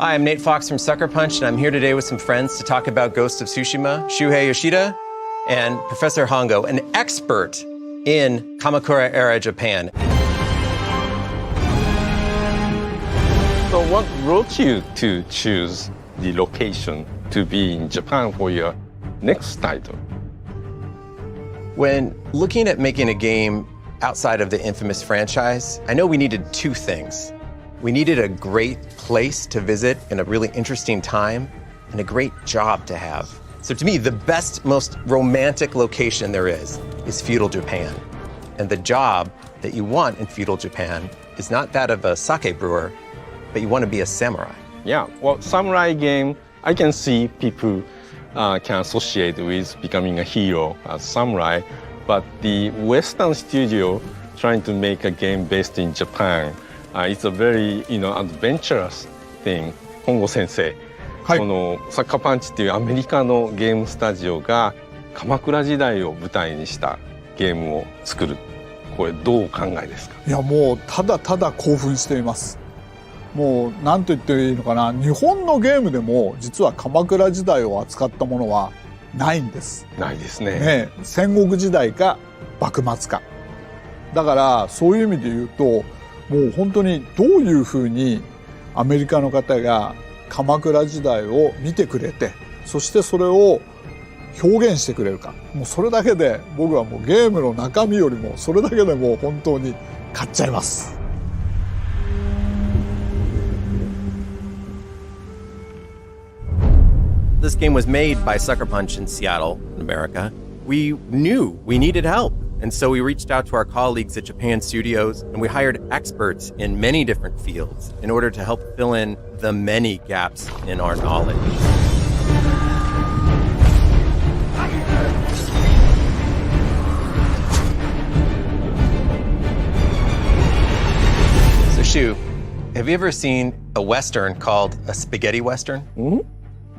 Hi, I'm Nate Fox from Sucker Punch, and I'm here today with some friends to talk about Ghost of Tsushima, Shuhei Yoshida, and Professor Hongo, an expert in Kamakura-era Japan. So what brought you to choose the location to be in Japan for your next title? When looking at making a game outside of the infamous franchise, I know we needed two things. We needed a great place to visit in a really interesting time and a great job to have. So to me, the best, most romantic location there is feudal Japan. And the job that you want in feudal Japan is not that of a sake brewer, but you want to be a samurai. Yeah, well, samurai game, I can see people can associate with becoming a hero as samurai, but the Western studio trying to make a game based in Japan, it's a very, adventurous thing. 本郷先生、はい、このサッカーパンチっていうアメリカのゲームスタジオが鎌倉時代を舞台にしたゲームを作る。これどうお考えですか？いやもうただただ興奮しています。もう何と言っていいのかな、日本のゲームでも実は鎌倉時代を扱ったものはないんです。ないですね。ね、戦国時代か幕末か。だからそういう意味で言うと、もう本当にどういうふうにアメリカの方が鎌倉時代を見てくれて、そしてそれを表現してくれるか、もうそれだけで僕はもうゲームの中身よりもそれだけでもう本当に買っちゃいます。This game was made by Sucker Punch in Seattle, in America. We knew we needed help. And so we reached out to our colleagues at Japan Studios, and we hired experts in many different fields in order to help fill in the many gaps in our knowledge. So Shu, have you ever seen a Western called a spaghetti Western? Mm-hmm.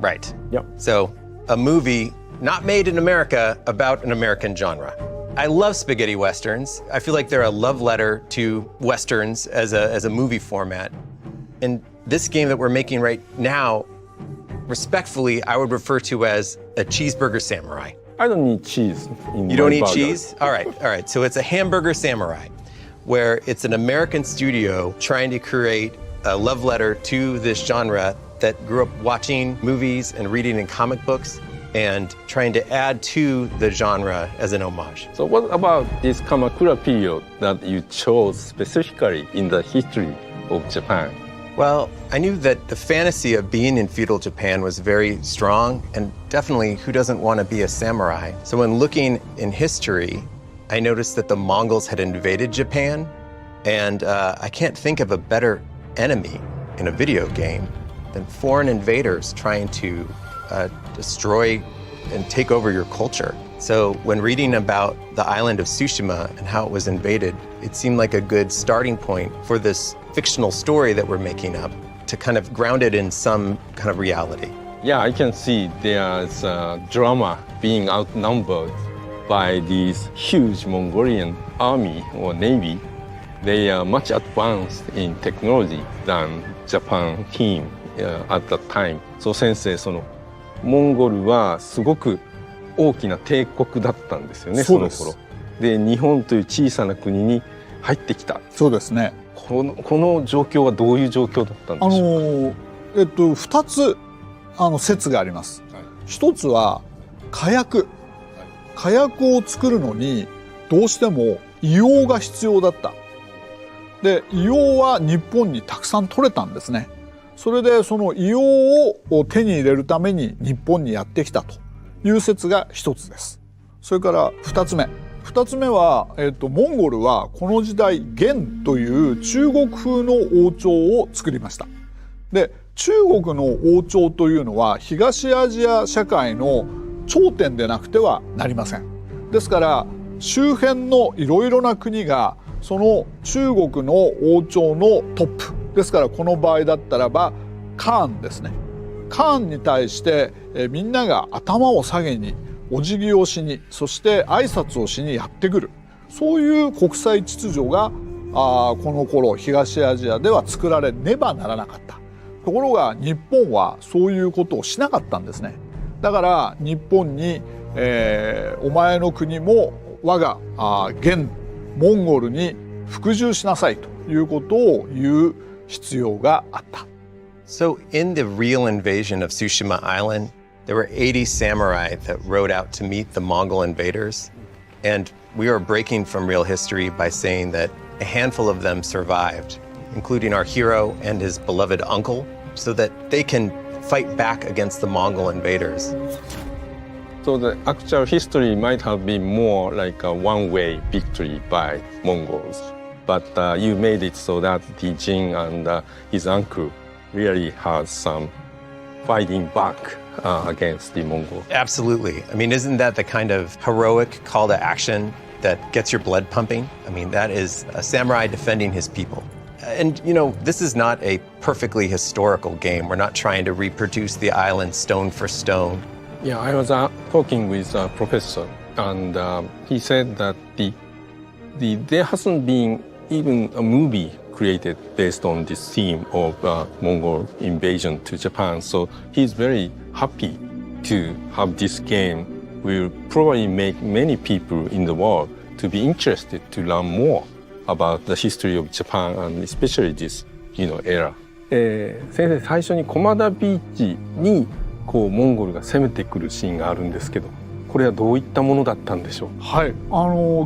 Right. Yep. So a movie not made in America about an American genre. I love spaghetti Westerns. I feel like they're a love letter to Westerns as a movie format. And this game that we're making right now, respectfully, I would refer to as a cheeseburger samurai. I don't need cheese in You don't my eat burger. cheese? All right. So it's a hamburger samurai, where it's an American studio trying to create a love letter to this genre that grew up watching movies and reading in comic books and trying to add to the genre as an homage. So what about this Kamakura period that you chose specifically in the history of Japan? Well, I knew that the fantasy of being in feudal Japan was very strong, and definitely who doesn't want to be a samurai? So when looking in history, I noticed that the Mongols had invaded Japan, and I can't think of a better enemy in a video game than foreign invaders trying to destroy and take over your culture. So when reading about the island of Tsushima and how it was invaded, it seemed like a good starting point for this fictional story that we're making up to kind of ground it in some kind of reality. Yeah, I can see there's a drama being outnumbered by this huge Mongolian army or navy. They are much advanced in technology than Japan team at that time. So 先生、そのモンゴルはすごく大きな帝国だったんですよね、その頃。で、日本という小さな国に入ってきた。そうですね。この状況はどういう状況だったんでしょうか？2つ説があります。はい、一つは火薬。火薬を作るのにどうしても硫黄が必要だった。で、硫黄は日本にたくさん取れたんですね。それでその硫黄を手に入れるために日本にやってきたという説が一つです。それから二つ目。二つ目は、モンゴルはこの時代元という中国風の王朝を作りました。で、中国の王朝というのは東アジア社会の頂点でなくてはなりません。ですから周辺のいろいろな国がその中国の王朝のトップですから、この場合だったらばカーンですね。カーンに対してみんなが頭を下げにお辞儀をしに、そして挨拶をしにやってくる、そういう国際秩序がこの頃東アジアでは作られねばならなかった。ところが日本はそういうことをしなかったんですね。だから日本に、お前の国も我が現モンゴルに服従しなさいということを言う必要があった。So in the real invasion of Tsushima Island, there were 80 samurai that rode out to meet the Mongol invaders. And we are breaking from real history by saying that a handful of them survived, including our hero and his beloved uncle, so that they can fight back against the Mongol invaders. So the actual history might have been more like a one-way victory by Mongols. But you made it so that the Jin and his uncle really has some fighting back against the Mongols. Absolutely. I mean, isn't that the kind of heroic call to action that gets your blood pumping? I mean, that is a samurai defending his people. And, you know, this is not a perfectly historical game. We're not trying to reproduce the island stone for stone. Yeah, I was talking with a professor, and he said that there hasn't been even a movie created based on this theme of Mongol invasion to Japan. So he's very happy to have this game. Will probably make many people in the world to be interested to learn more about the history of Japan and especially this, era. 先生、最初に駒田ビーチにこうモンゴルが攻めてくるシーンがあるんですけど、これはどういったものだったんでしょう。はい、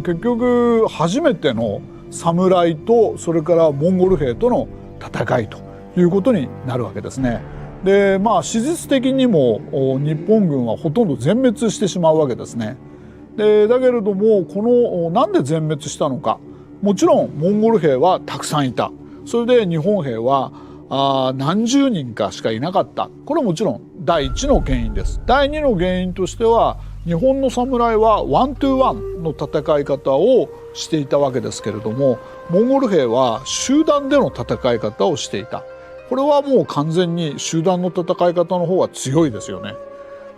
結局初めての侍とそれからモンゴル兵との戦いということになるわけですね。で、史実的にも日本軍はほとんど全滅してしまうわけですね。で、だけれどもなんで全滅したのか。もちろんモンゴル兵はたくさんいた。それで日本兵は何十人かしかいなかった。これはもちろん第一の原因です。第二の原因としては日本の侍はワントゥーワンの戦い方をしていたわけですけれども、モンゴル兵は集団での戦い方をしていた。これはもう完全に集団の戦い方の方が強いですよね。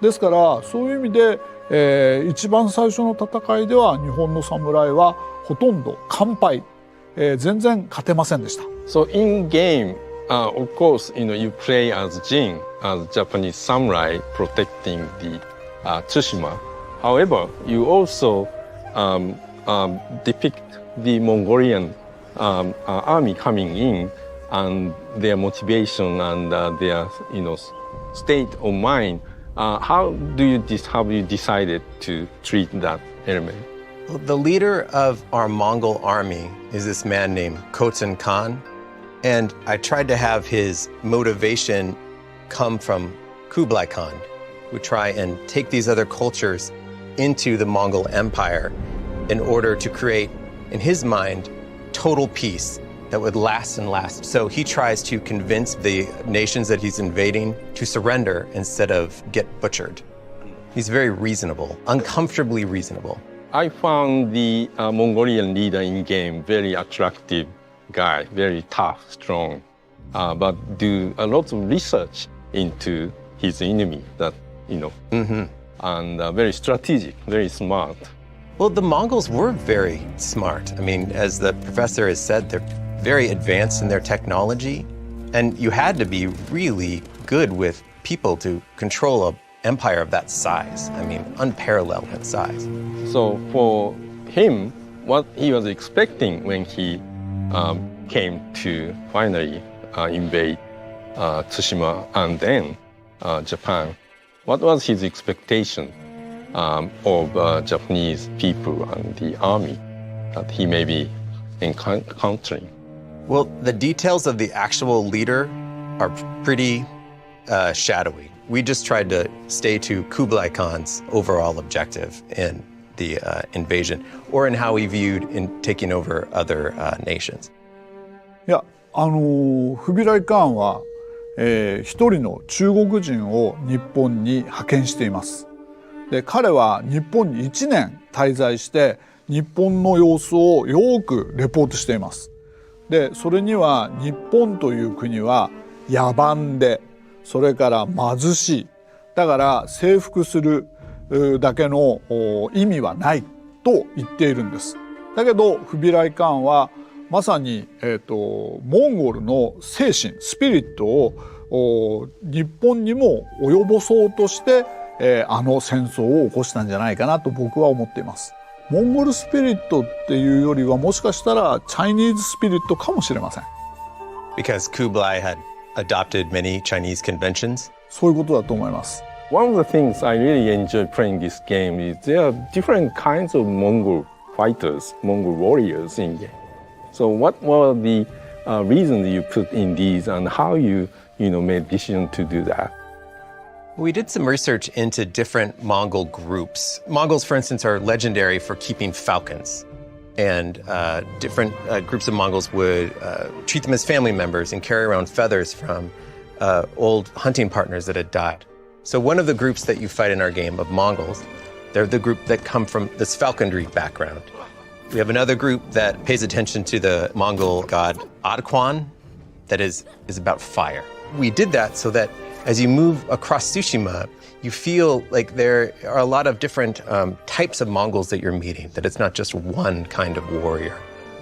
ですからそういう意味で、一番最初の戦いでは日本の侍はほとんど完敗、全然勝てませんでした。So in game, of course, you play as Jin, as Japanese samurai protecting the Tsushima. However, you also depict the Mongolian army coming in and their motivation and their, state of mind. How have you decided to treat that element? Well, the leader of our Mongol army is this man named Khotun Khan. And I tried to have his motivation come from Kublai Khan, who try and take these other cultures into the Mongol Empire in order to create, in his mind, total peace that would last and last. So he tries to convince the nations that he's invading to surrender instead of get butchered. He's very reasonable, uncomfortably reasonable. I found the Mongolian leader in game very attractive guy, very tough, strong, but do a lot of research into his enemy that, and very strategic, very smart. Well, the Mongols were very smart. I mean, as the professor has said, they're very advanced in their technology, and you had to be really good with people to control an empire of that size. I mean, unparalleled in size. So for him, what he was expecting when he came to finally invade Tsushima and then Japan, what was his expectation of Japanese people and the army that he may be encountering? Well, the details of the actual leader are pretty shadowy. We just tried to stay to Kublai Khan's overall objective in the invasion, or in how he viewed in taking over other nations. いや、フビライ・カーンは、一人の中国人を日本に派遣しています。で、彼は日本に1年滞在して日本の様子をよくレポートしています。で、それには日本という国は野蛮で、それから貧しい。だから征服するだけの意味はないと言っているんです。だけどフビライ・カーンはまさに、モンゴルの精神スピリットを日本にも及ぼそうとして、あの戦争を起こしたんじゃないかなと僕は思っています。モンゴルスピリットっていうよりはもしかしたらチャイニーズスピリットかもしれません。Because Kublai had adopted many Chinese conventions? そういうことだと思います。One of the things I really enjoy playing this game is there are different kinds of Mongol fighters, Mongol warriors in game. So what were the reasons you put in these and how you made decision to do that? We did some research into different Mongol groups. Mongols, for instance, are legendary for keeping falcons. And different groups of Mongols would treat them as family members and carry around feathers from old hunting partners that had died. So one of the groups that you fight in our game of Mongols, they're the group that come from this falconry background. We have another group that pays attention to the Mongol god Adquan, that is about fire. We did that so that as you move across Tsushima, you feel like there are a lot of different types of Mongols that you're meeting, that it's not just one kind of warrior.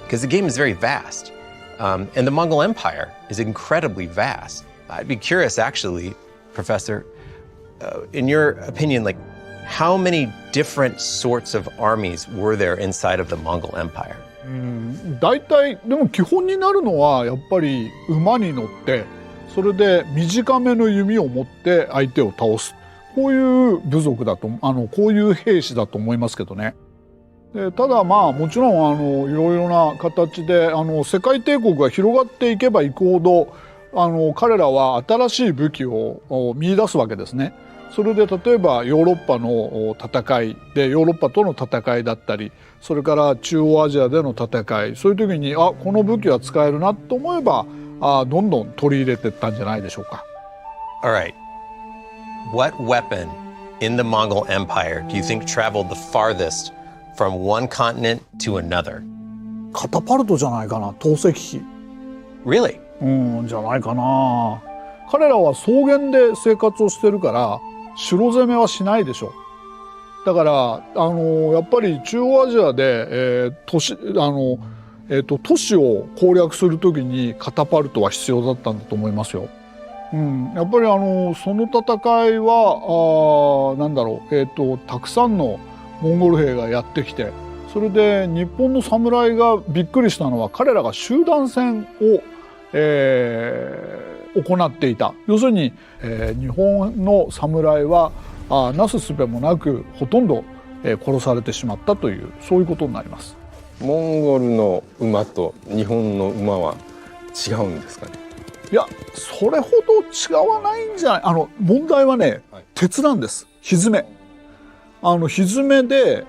Because the game is very vast. And the Mongol Empire is incredibly vast. I'd be curious, actually, Professor, in your opinion, like, how many different sorts of armies were there inside of the Mongol Empire? 大体でも基本になるのはやっぱり馬に乗ってそれで短めの弓を持って相手を倒すこういう部族だとこういう兵士だと思いますけどね。でただまあもちろんいろいろな形で世界帝国が広がっていけばいくほど彼らは新しい武器を見出すわけですね。それで例えばヨーロッパの戦いでヨーロッパとの戦いだったりそれから中央アジアでの戦いそういう時にこの武器は使えるなと思えばどんどん取り入れていったんじゃないでしょうか。All right. What weapon in the Mongol Empire do you think traveled the farthest from one continent to another? カタパルトじゃないかな投石機。Really? じゃないかな。彼らは草原で生活をしてるから城攻めはしないでしょ。だからやっぱり中央アジアで、都市を攻略するときにカタパルトは必要だったんだと思いますよ。やっぱりその戦いはたくさんのモンゴル兵がやってきてそれで日本の侍がびっくりしたのは彼らが集団戦を、行っていた。要するに、日本の侍はなすすべもなくほとんど、殺されてしまったというそういうことになります。モンゴルの馬と日本の馬は違うんですかね。いやそれほど違わないんじゃない。問題はね、鉄なんです。蹄。蹄で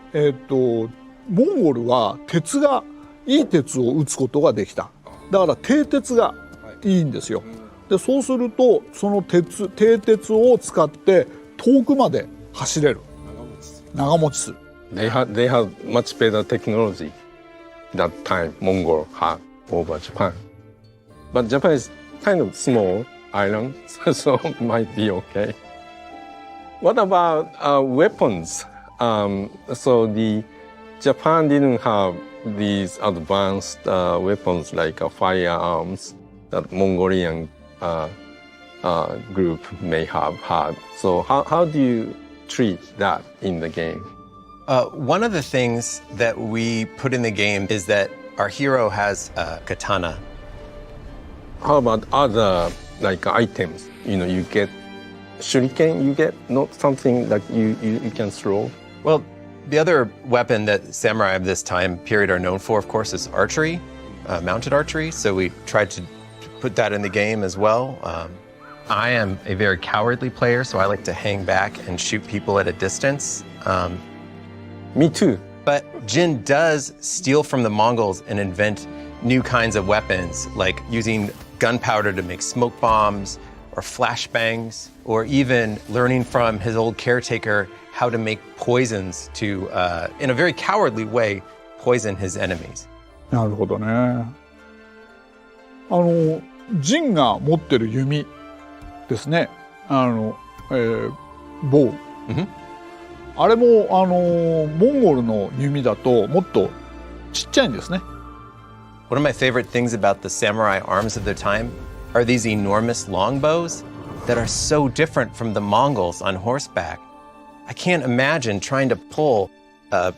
モンゴルは鉄がいい鉄を打つことができた。だから蹄鉄がいいんですよ。でそうするとその蹄鉄を使って遠くまで走れる。長持ちする。They have much better technology that time Mongol had over Japan. But Japan is kind of small island, so it might be okay. What about weapons? So the Japan didn't have these advanced weapons like firearms that Mongolian group may have had. So how do you treat that in the game? One of the things that we put in the game is that our hero has a katana. How about other like items? You get shuriken, you get not something that you can throw? Well, the other weapon that samurai of this time period are known for, of course, is archery, mounted archery. So we tried to put that in the game as well. I am a very cowardly player, so I like to hang back and shoot people at a distance. Me too. But Jin does steal from the Mongols and invent new kinds of weapons, like using gunpowder to make smoke bombs or flashbangs, or even learning from his old caretaker how to make poisons to, in a very cowardly way, poison his enemies. なるほどね。ジンが持ってる弓ですね。棒。あれもモンゴルの弓だともっとちっちゃいんですね。One of my favorite things about the samurai arms of their time are these enormous longbows that are so different from the Mongols on horseback. I can't imagine trying to pull a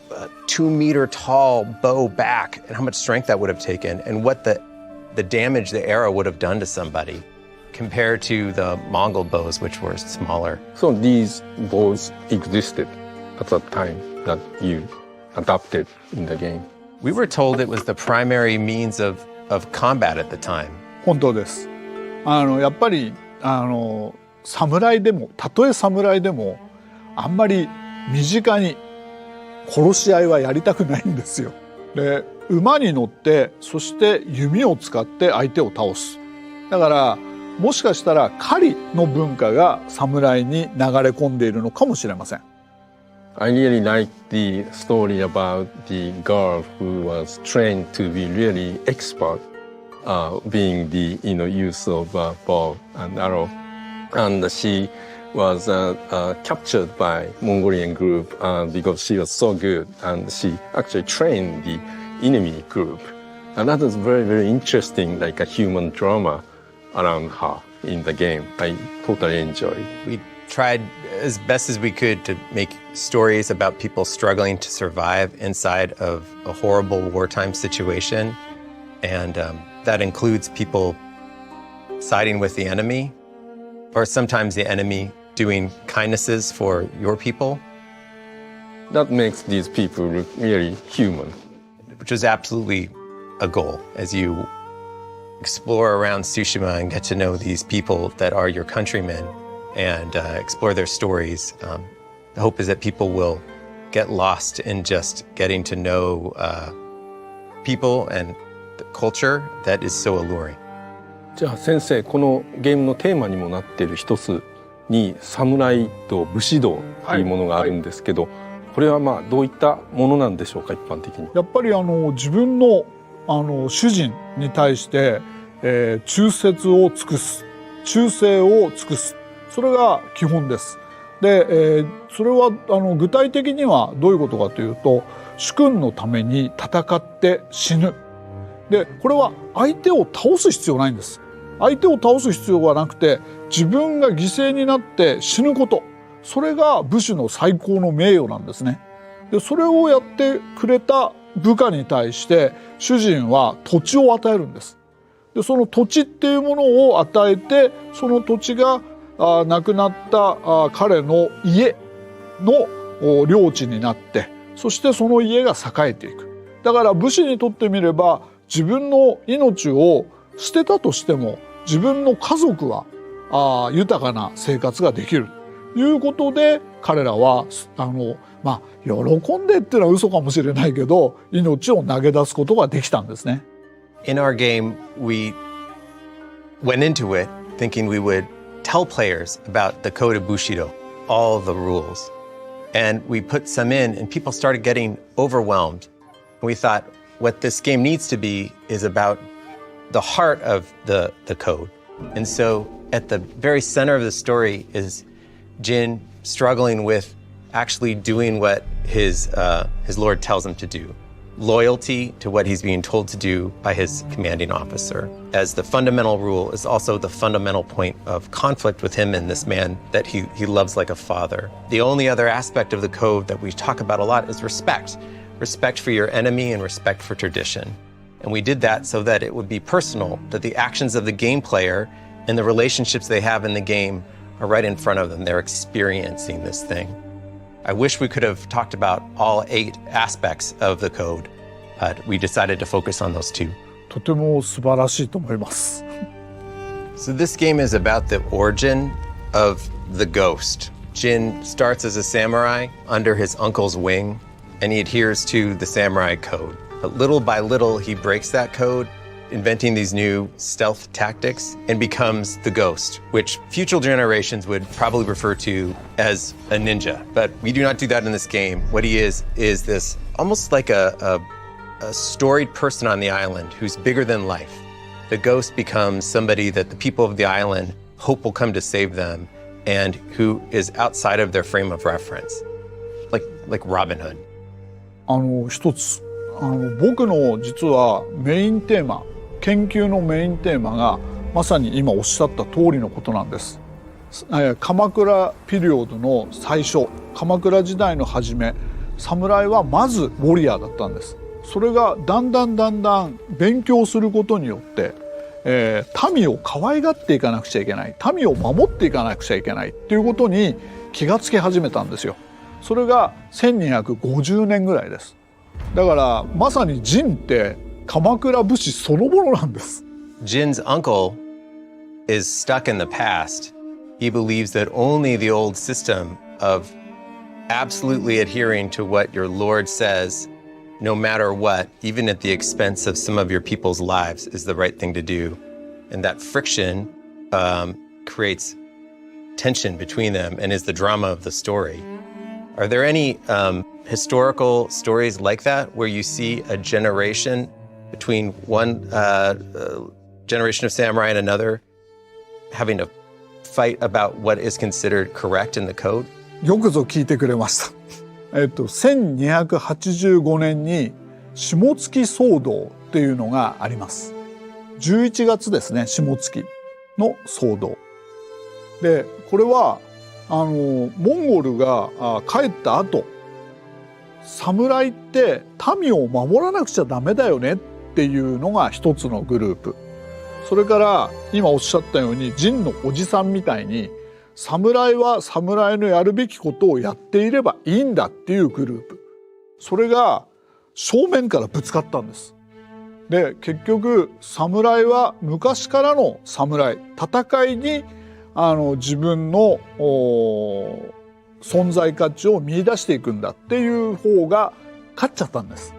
2-meter tall bow back and how much strength that would have taken and what the damage the arrow would have done to somebody compared to the Mongol bows, which were smaller. So these bows existed at that time that you adopted in the game. We were told it was the primary means of combat at the time. 本当です。やっぱり侍でもたとえ侍でもあんまり身近に殺し合いはやりたくないんですよ。で馬に乗ってそして弓を使って相手を倒す。だからもしかしたら狩りの文化が侍に流れ込んでいるのかもしれません。I really like the story about the girl who was trained to be really expert, being the use of bow and arrow, and she was captured by Mongolian group because she was so good, and she actually trained the enemy group, and that was very very interesting, like a human drama around her in the game. I totally enjoyed. We tried as best as we could to make stories about people struggling to survive inside of a horrible wartime situation. And that includes people siding with the enemy, or sometimes the enemy doing kindnesses for your people. That makes these people look really human. Which was absolutely a goal as you explore around Tsushima and get to know these people that are your countrymen and explore their stories. The hope is that people will get lost in just getting to know people and the culture that is so alluring. じゃあ先生、このゲームのテーマにもなっている一つに侍と武士道というものがあるんですけど、これはどういったものなんでしょうか、一般的に。やっぱり自分の主人に対して、忠節を尽くす、忠誠を尽くす、それが基本です。で、それは具体的にはどういうことかというと、主君のために戦って死ぬ。で、これは相手を倒す必要ないんです。相手を倒す必要はなくて、自分が犠牲になって死ぬこと、それが武士の最高の名誉なんですね。で、それをやってくれた部下に対して主人は土地を与えるんです。で、その土地っていうものを与えて、その土地が亡くなった彼の家の領地になって、そしてその家が栄えていく。だから武士にとってみれば、自分の命を捨てたとしても自分の家族は豊かな生活ができるということで、彼らは喜んでっていうのは嘘かもしれないけど、命を投げ出すことができたんですね。In our game, we went into it thinking we would tell players about the code of Bushido, all the rules. And we put some in and people started getting overwhelmed. And we thought what this game needs to be is about the heart of the code. And so at the very center of the story is Jin struggling with actually doing what his lord tells him to do. Loyalty to what he's being told to do by his commanding officer. As the fundamental rule is also the fundamental point of conflict with him and this man that he loves like a father. The only other aspect of the code that we talk about a lot is respect. Respect for your enemy and respect for tradition. And we did that so that it would be personal, that the actions of the game player and the relationships they have in the game are right in front of them. They're experiencing this thing. I wish we could have talked about all 8 aspects of the code, but we decided to focus on those 2. とても素晴らしいと思います。So this game is about the origin of the ghost. Jin starts as a samurai under his uncle's wing, and he adheres to the samurai code. But little by little, he breaks that code, inventing these new stealth tactics, and becomes the ghost, which future generations would probably refer to as a ninja. But we do not do that in this game. What he is this almost like a storied person on the island who's bigger than life. The ghost becomes somebody that the people of the island hope will come to save them and who is outside of their frame of reference, like Robin Hood. 一つ僕の実はメインテーマ、研究のメインテーマがまさに今おっしゃった通りのことなんです。鎌倉ピリオドの最初、鎌倉時代の初め、侍はまずウォリアーだったんです。それがだんだん勉強することによって、民を可愛がっていかなくちゃいけない、民を守っていかなくちゃいけないっていうことに気がつき始めたんですよ。それが1250年ぐらいです。だからまさに陣って鎌倉武士そのものなんです。Jin's uncle is stuck in the past. He believes that only the old system of absolutely adhering to what your Lord says, no matter what, even at the expense of some of your people's lives, is the right thing to do. And that friction creates tension between them and is the drama of the story. Are there any historical stories like that where you see a generation between one generation of samurai and another having to fight about what is considered correct in the code? よくぞ聞いてくれました。1285年に下月騒動っていうのがあります。11月ですね、下月の騒動。で、これはモンゴルが帰った後、侍って民を守らなくちゃダメだよねっていうのが一つのグループ。それから今おっしゃったように陣のおじさんみたいに侍は侍のやるべきことをやっていればいいんだっていうグループ。それが正面からぶつかったんです。で、結局侍は昔からの侍、戦いに自分の存在価値を見出していくんだっていう方が勝っちゃったんです。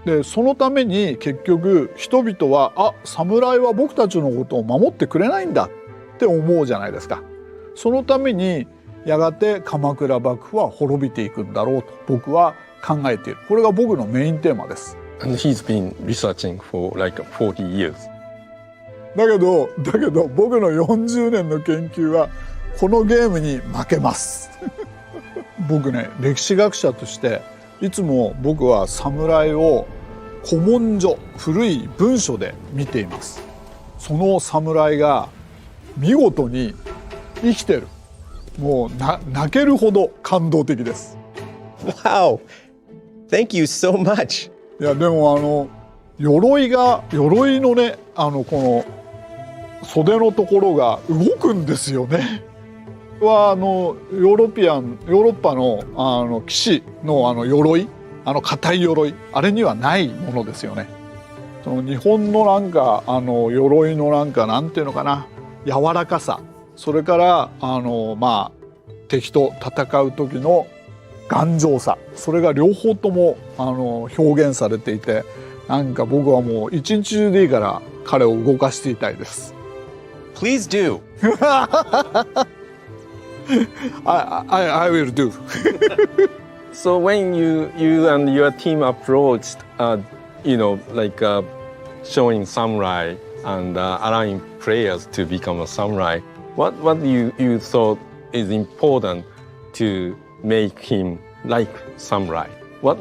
で、そのために結局人々は侍は僕たちのことを守ってくれないんだって思うじゃないですか。そのためにやがて鎌倉幕府は滅びていくんだろうと僕は考えている。これが僕のメインテーマです。And he's been researching for like 40 years. だけど僕の40年の研究はこのゲームに負けます僕ね、歴史学者としていつも僕は侍を古文書、古い文書で見ています。その侍が見事に生きてる。もう泣けるほど感動的です。Wow! Thank you so much! いや、でも鎧のね、この袖のところが動くんですよね。はヨーロッパの騎士の鎧、硬い鎧、あれにはないものですよね。その日本のなんか鎧のなんていうのかな、柔らかさ、それから敵と戦う時の頑丈さ、それが両方とも表現されていて、なんか僕はもう一日中でいいから彼を動かしていたいです。Please do. I will do. So when you and your team approached, showing samurai and allowing players to become a samurai, what you thought is important to make him like samurai? What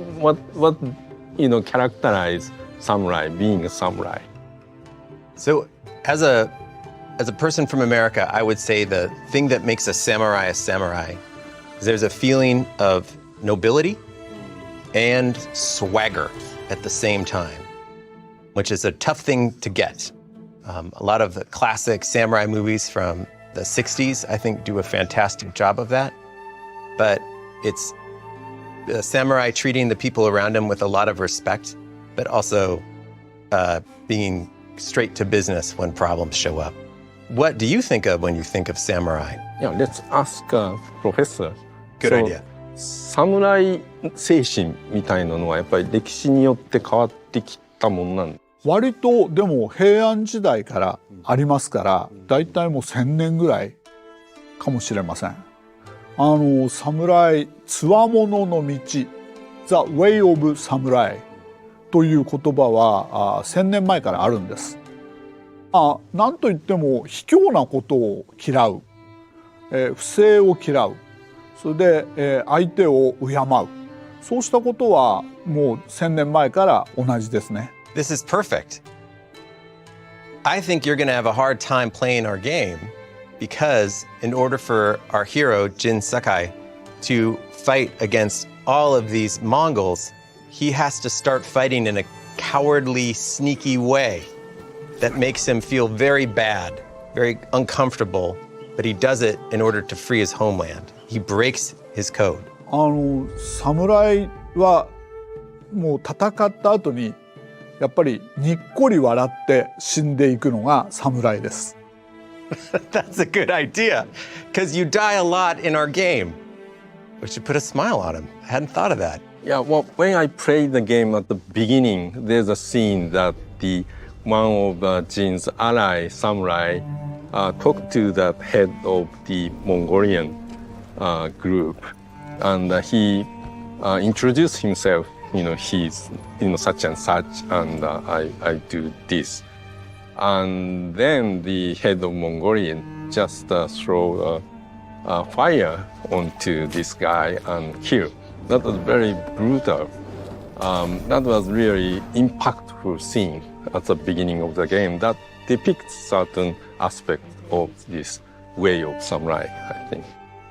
characterize samurai, being a samurai? So as a person from America, I would say the thing that makes a samurai is there's a feeling of nobility and swagger at the same time, which is a tough thing to get. A lot of the classic samurai movies from the 60s, I think, do a fantastic job of that. But it's the samurai treating the people around him with a lot of respect, but also being straight to business when problems show up. What do you think of when you think of samurai? Yeah, let's ask Professor. Good idea. 侍精神みたいなのはやっぱり歴史によって変わってきたもんなんです。割とでも平安時代からありますから、だいたいもう1000年ぐらいかもしれません。侍、つわものの道、The Way of Samurai という言葉は1000年前からあるんです。なんといっても卑怯なことを嫌う、不正を嫌う、それで、相手を敬う、そうしたことはもう1000年前から同じですね。This is perfect. I think you're going to have a hard time playing our game because in order for our hero, Jin Sakai, to fight against all of these Mongols, he has to start fighting in a cowardly, sneaky way that makes him feel very bad, very uncomfortable, but he does it in order to free his homeland. He breaks his code. 侍はもう戦った後にやっぱりにっこり笑って死んでいくのが侍です。That's a good idea, because you die a lot in our game. We should put a smile on him. I hadn't thought of that. Yeah, well, when I played the game at the beginning, there's a scene that one of Jin's ally, samurai, talked to the head of the Mongolian group, and he introduced himself. He's such and such, and I do this. And then the head of Mongolian just throw fire onto this guy and kill. That was very brutal. That was really impactful scene at the beginning of the game that depicts certain aspect of this way of samurai, I think.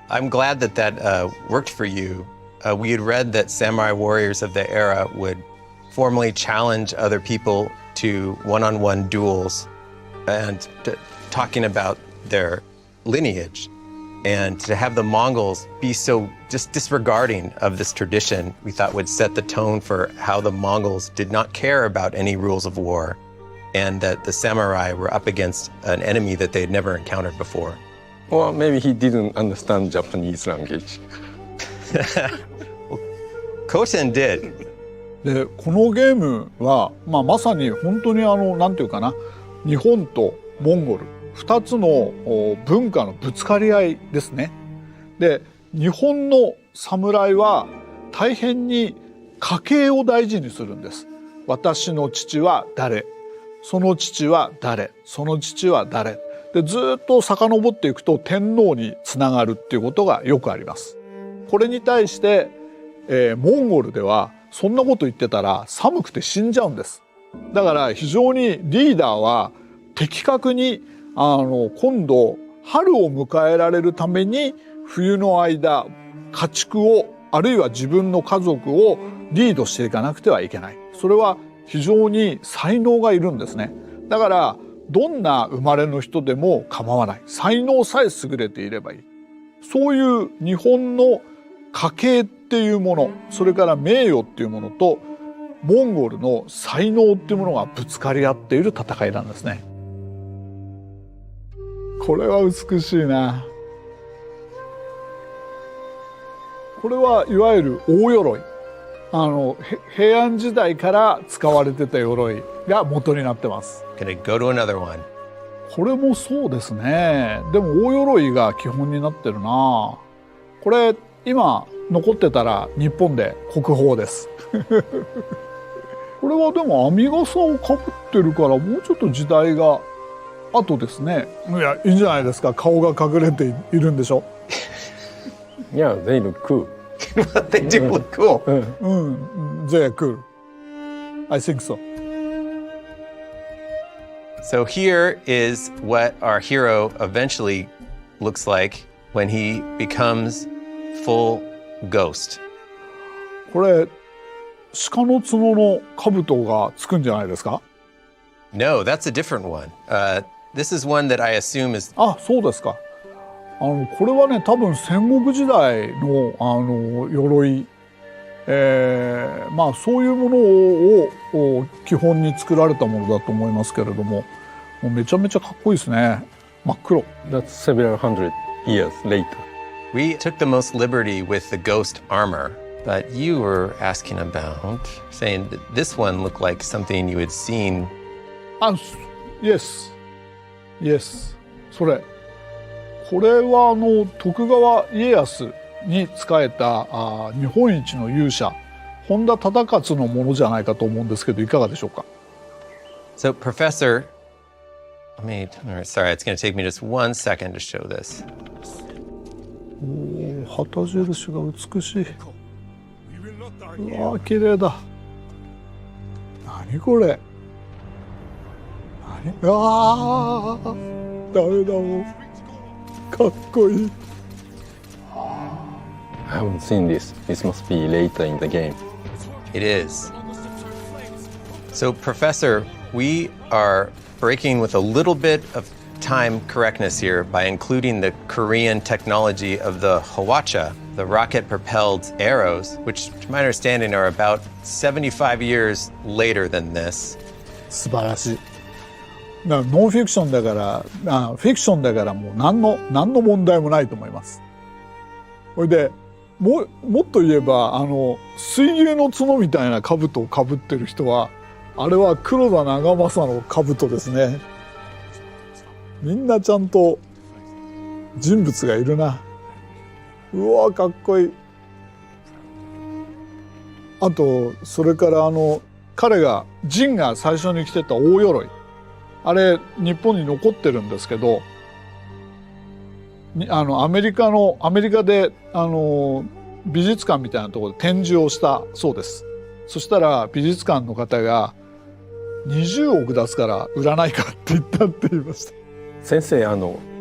I'm glad that worked for you. We had read that samurai warriors of the era would formally challenge other people to one-on-one duels and talking about their lineage. And to have the Mongols be so just disregarding of this tradition, we thought would set the tone for how the Mongols did not care about any rules of war, and that the samurai were up against an enemy that they had never encountered before. Or maybe he didn't understand Japanese language. Koten did. でこのゲームは、まさに本当になんていうかな、日本とモンゴル2つの文化のぶつかり合いですね。で日本の侍は大変に家系を大事にするんです。私の父は誰、その父は誰、その父は誰でずっと遡っていくと天皇につながるっていうことがよくあります。これに対して、モンゴルではそんなこと言ってたら寒くて死んじゃうんです。だから非常にリーダーは的確に今度春を迎えられるために冬の間家畜をあるいは自分の家族をリードしていかなくてはいけない。それは非常に才能がいるんですね。だからどんな生まれの人でも構わない。才能さえ優れていればいい。そういう日本の家系っていうもの、それから名誉っていうものとモンゴルの才能っていうものがぶつかり合っている戦いなんですね。これは美しいな。これはいわゆる大鎧。平安時代から使われてた鎧が元になってます。Gonna go to another one. これもそうですね。でも大鎧が基本になってるな。これ今残ってたら日本で国宝です。これはでも編み笠をかぶってるからもうちょっと時代が後ですね。いやいいんじゃないですか。顔が隠れているんでしょ。Yeah, they look cool. They do look cool. They're cool. I think so. So here is what our hero eventually looks like when he becomes full ghost. これ鹿の角の兜がつくんじゃないですか？ No, that's a different one. This is one that I assume is. あ、そうですか。これはね、多分戦国時代の鎧、そういうものを基本に作られたものだと思いますけれども、もうめちゃめちゃかっこいいですね。真っ黒。That's several hundred years later. We took the most liberty with the ghost armor, but you were asking about saying that this one looked like something you had seen. Yes. それ。これは徳川家康に仕えた日本一の勇者本田忠勝のものじゃないかと思うんですけどいかがでしょうか。 So, Professor, sorry, it's going to take me just 1 second to show this. 旗印が美しい。うわ綺麗だ。何これ。ダメだもん。かっこいい。I haven't seen this. This must be later in the game. It is. So, Professor, we are breaking with a little bit of time correctness here by including the Korean technology of the Hwacha, the rocket-propelled arrows, which, to my understanding, are about 75 years later than this. 素晴らしい。ノンフィクションだからフィクションだからもう何の問題もないと思います。それでもっと言えば水牛の角みたいな兜をかぶってる人はあれは黒田長政の兜ですね。みんなちゃんと人物がいるな。うわかっこいい。あとそれから彼がジンが最初に着てた大鎧、あれ日本に残ってるんですけど、アメリカで美術館みたいなところで展示をしたそうです。そしたら美術館の方が20億出すから売らないかって言ったって言いました。先生、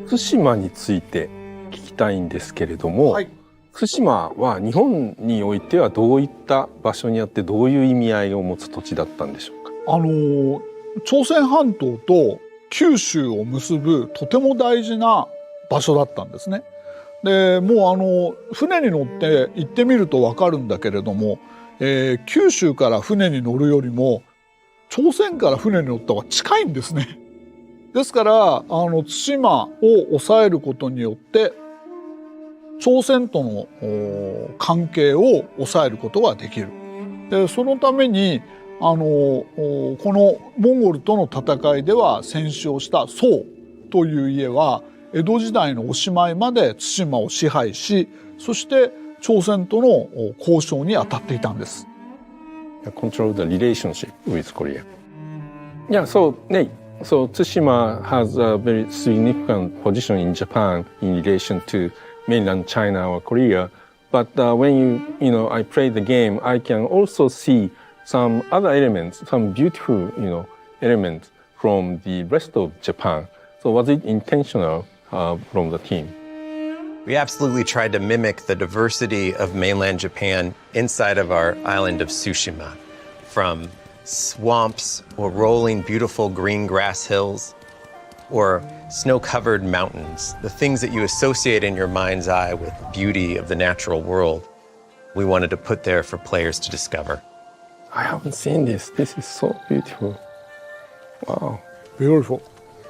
対馬について聞きたいんですけれども、はい、対馬は日本においてはどういった場所にあってどういう意味合いを持つ土地だったんでしょうか。朝鮮半島と九州を結ぶとても大事な場所だったんですね。でもう船に乗って行ってみると分かるんだけれども、九州から船に乗るよりも朝鮮から船に乗った方が近いんですね。ですから対馬を抑えることによって朝鮮との関係を抑えることができる。でそのためにこのモンゴルとの戦いでは戦死をした宋という家は江戸時代のおしまいまで対馬を支配し、そして朝鮮との交渉に当たっていたんです。Control the relationship with Korea. Yeah, so Nate, so Tsushima has a very significant position in Japan in relation to mainland China or Korea. But when I play the game, I can also see some other elements, some beautiful, elements from the rest of Japan. So was it intentional from the team? We absolutely tried to mimic the diversity of mainland Japan inside of our island of Tsushima, from swamps or rolling beautiful green grass hills or snow-covered mountains, the things that you associate in your mind's eye with beauty of the natural world. We wanted to put there for players to discover. I haven't seen this. This is so beautiful. Wow. Beautiful.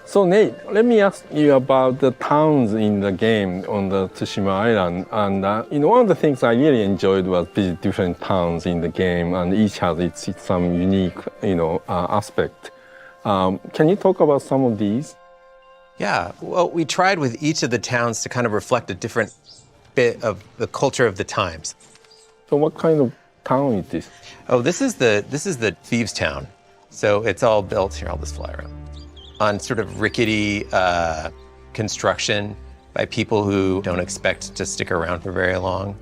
So Nate, let me ask you about the towns in the game on the Tsushima Island. And one of the things I really enjoyed was visit different towns in the game, and each has its some unique, aspect. Can you talk about some of these? Yeah, well, we tried with each of the towns to kind of reflect a different bit of the culture of the times. So what kind of town is this? Oh, this is the thieves' town. So it's all built here. I'll just fly around on sort of rickety construction by people who don't expect to stick around for very long,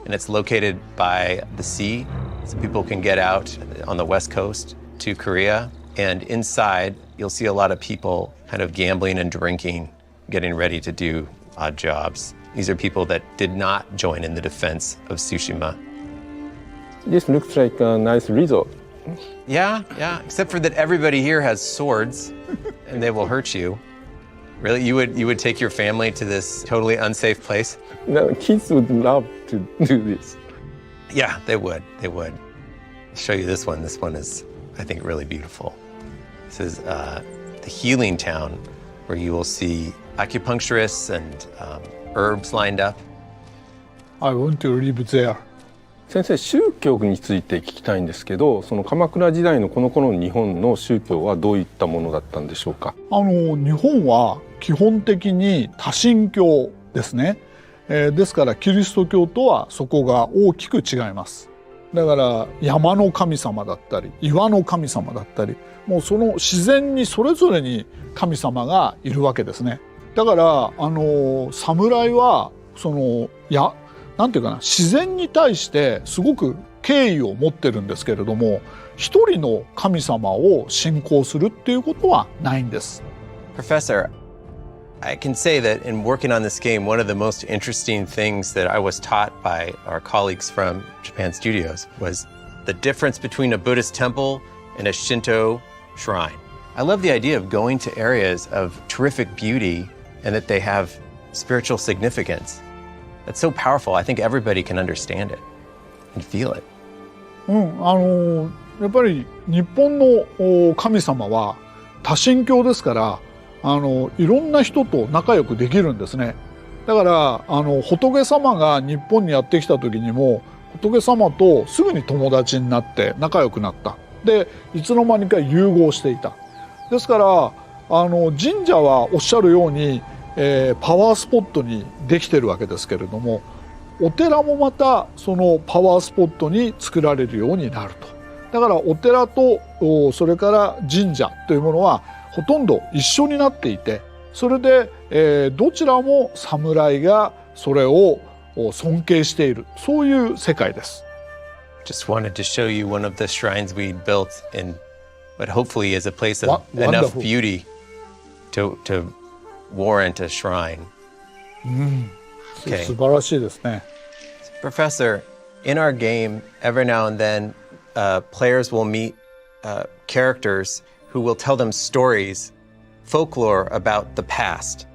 and it's located by the sea, so people can get out on the west coast to Korea. And inside, you'll see a lot of people kind of gambling and drinking, getting ready to do odd jobs. These are people that did not join in the defense of Tsushima. This looks like a nice resort. Yeah, except for that everybody here has swords and they will hurt you. Really? You would take your family to this totally unsafe place? No, kids would love to do this. Yeah, they would. I'll show you this one. This one is, I think, really beautiful. This is the healing town where you will see acupuncturists and herbs lined up. I want to live there. 先生、宗教について聞きたいんですけど、その鎌倉時代のこの頃の日本の宗教はどういったものだったんでしょうか。日本は基本的に多神教ですね。ですからキリスト教とはそこが大きく違います。だから山の神様だったり岩の神様だったり、もうその自然にそれぞれに神様がいるわけですね。だから侍はなんていうかな、自然に対してすごく敬意を持ってるんですけれども、一人の神様を信仰するっていうことはないんです。Professor, I can say that in working on this game, one of the most interesting things that I was taught by our colleagues from Japan Studios was the difference between a Buddhist temple and a Shinto shrine. I love the idea of going to areas of terrific beauty and that they have spiritual significance. That's so powerful. I think everybody can understand it and feel it. やっぱり日本の神様は多神教ですからいろんな人と仲良くできるんですね。だから仏様が日本にやってきた時にも仏様とすぐに友達になって仲良くなった。でいつの間にか融合していた。ですから神社はおっしゃるように、パワースポットにできてるわけですけれどもお寺もまたそのパワースポットに作られるようになると。だからお寺とそれから神社というものはほとんど一緒になっていてそれで、どちらも侍がそれを尊敬しているそういう世界です。Just wanted to show you one of the shrines we built in what hopefully is a place of enough beauty to warrant a shrine. Okay. 素晴らしいですね。Professor, in our game, every now and then, players will meet characters who will tell them stories, folklore about the past,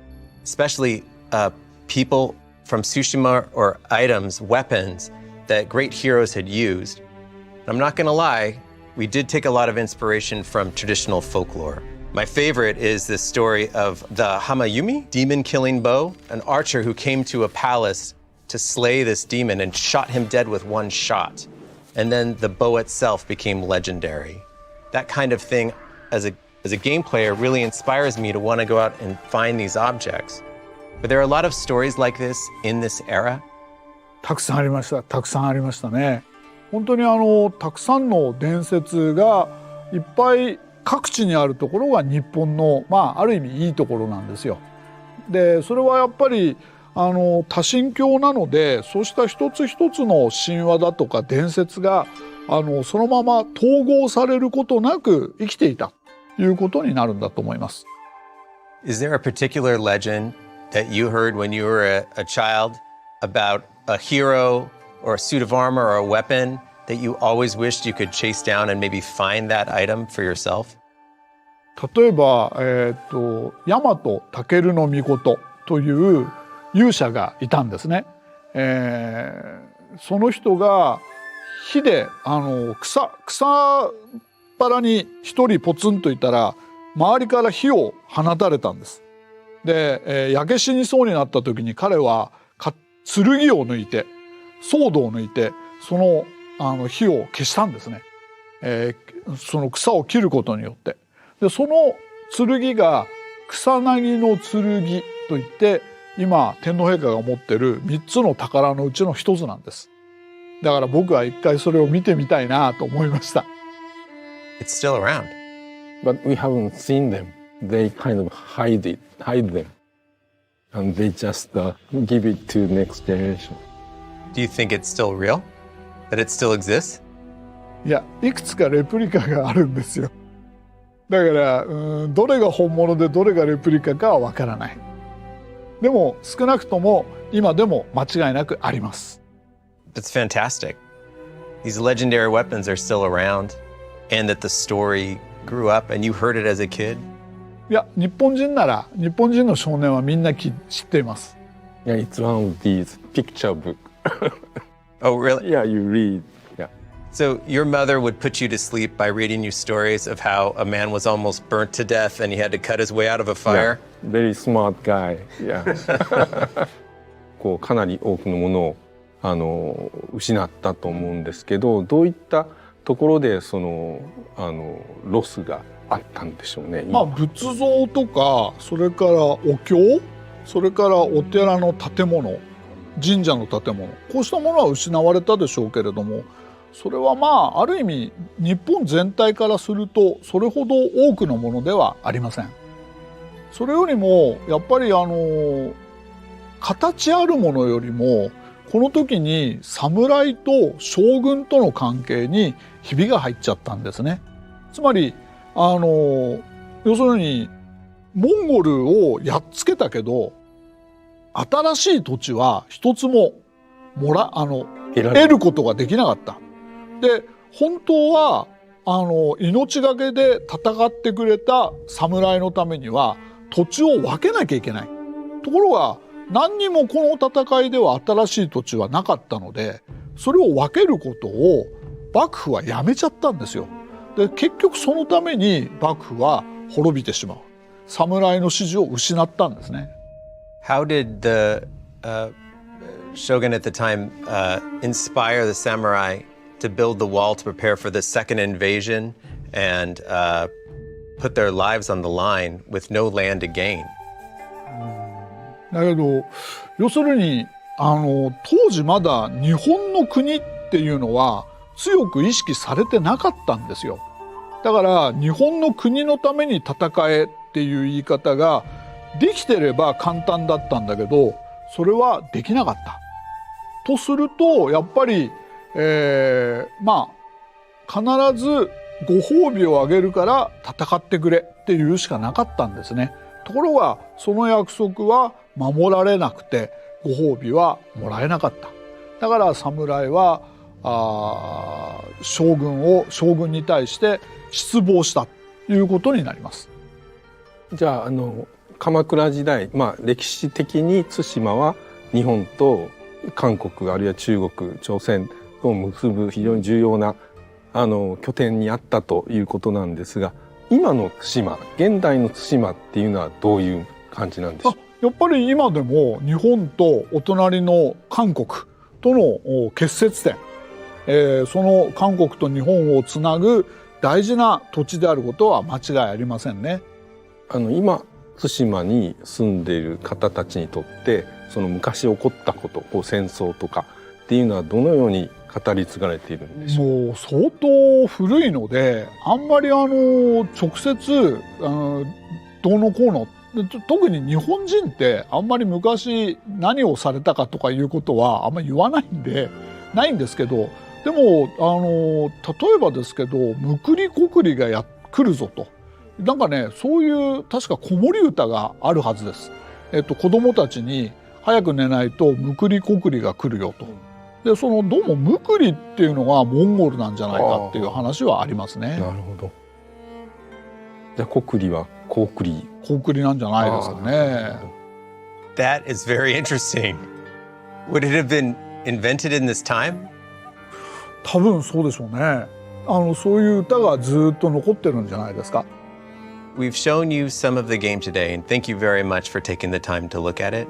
especially people from Tsushima or items, weapons that great heroes had used. I'm not going to lie, we did take a lot of inspiration from traditional folklore. My favorite is this story of the Hamayumi, demon-killing bow, an archer who came to a palace to slay this demon and shot him dead with one shot. And then the bow itself became legendary. That kind of thing, as a game player, really inspires me to want to go out and find these objects. But there are a lot of stories like this in this era. たくさんありました。たくさんありましたね。本当にたくさんの伝説がいっぱい各地にあるところが日本のある意味いいところなんですよ。でそれはやっぱり多神教なのでそうした一つ一つの神話だとか伝説がそのまま統合されることなく生きていたということになるんだと思います。Is there a particular legend that you heard when you were a child about a hero or a suit of armor or a weapon that you always wished you could chase down and maybe find that item for yourself? 例えば、大和尊の命という勇者がいたんですね。その人が火で草っ腹に一人ポツンといたら周りから火を放たれたんです。で、焼け死にそうになった時に彼は剣を抜いてソードを抜いてその火を消したんですね。その草を切ることによって。でその剣が草薙の剣といって今天皇陛下が持ってる3つの宝のうちの一つなんです。だから僕は一回それを見てみたいなと思いました。It's still around. But we haven't seen them. They kind of hide them. And they just give it to next generation. Do you think it's still real? That it still exists? いや、いくつかレプリカがあるんですよ。だからどれが本物でどれがレプリカかはわからない。でも少なくとも今でも間違いなくあります。That's fantastic. These legendary weapons are still around, and that the story grew up and you heard it as a kid. いや、日本人の少年はみんな知っています。Yeah, it's one of these picture book. Oh, really? Yeah, you read. Yeah. So your mother would put you to sleep by reading you stories of how a man was almost burnt to death and he had to cut his way out of a fire? Yeah, very smart guy. Yeah. かなり多くのものを失ったと思うんですけど、どういったところでロスがあったんでしょうね。仏像とかそれからお経、それからお寺の建物、神社の建物、こうしたものは失われたでしょうけれども、それはある意味日本全体からするとそれほど多くのものではありません。それよりもやっぱり形あるものよりもこの時に侍と将軍との関係にひびが入っちゃったんですね。つまり要するにモンゴルをやっつけたけど新しい土地は一つも得ることができなかった。で本当は命がけで戦ってくれた侍のためには土地を分けなきゃいけない。ところが何にもこの戦いでは新しい土地はなかったので、それを分けることを幕府はやめちゃったんですよ。で結局そのために幕府は滅びてしまう。侍の支持を失ったんですね。How did the shogun at the time inspire the samurai to build the wall to prepare for the second invasion and put their lives on the line with no land to gain? だけど要するに当時まだ日本の国っていうのは強く意識されてなかったんですよ。だから日本の国のために戦えっていう言い方ができてれば簡単だったんだけど、それはできなかった。とするとやっぱり、まあ必ずご褒美をあげるから戦ってくれっていうしかなかったんですね。ところがその約束は守られなくてご褒美はもらえなかった。だから侍は将軍に対して失望したということになります。じゃあ鎌倉時代、歴史的に対馬は日本と韓国あるいは中国朝鮮を結ぶ非常に重要な拠点にあったということなんですが、今の対馬、現代の対馬っていうのはどういう感じなんでしょう？やっぱり今でも日本とお隣の韓国との結節点、その韓国と日本をつなぐ大事な土地であることは間違いありませんね。今対馬に住んでいる方たちにとってその昔起こったこと、戦争とかっていうのはどのように語り継がれているんでしょう？もう相当古いのであんまり直接どうのこうの、特に日本人ってあんまり昔何をされたかとかいうことはあんまり言わないんでないんですけど、でも例えばですけどむくりこくりが来るぞと、なんかねそういう確か子守歌があるはずです。子供たちに早く寝ないとむくりこくりが来るよと。でどうもむくりっていうのがモンゴルなんじゃないかっていう話はありますね。なるほど。じゃあこくりはこうくりなんじゃないですかね。That is very interesting. Would it have been invented in this time? 多分そうでしょうね。そういう歌がずっと残ってるんじゃないですか。We've shown you some of the game today, and thank you very much for taking the time to look at it.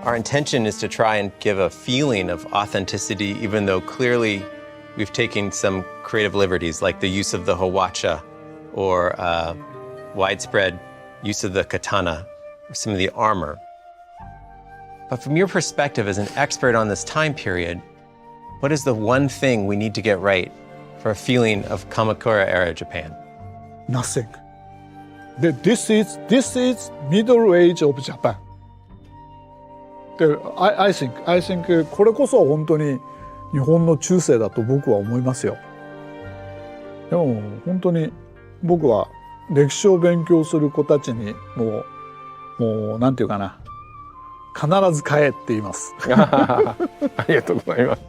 Our intention is to try and give a feeling of authenticity, even though clearly we've taken some creative liberties, like the use of the hawacha or widespread use of the katana or some of the armor. But from your perspective as an expert on this time period, what is the one thing we need to get right for a feeling of Kamakura era Japan? Nothing. This is middle age of Japan. I think これこそ本当に日本の中世だと僕は思いますよ。でも本当に僕は歴史を勉強する子たちにもうなんていうかな、必ず買えって言います。ありがとうございます。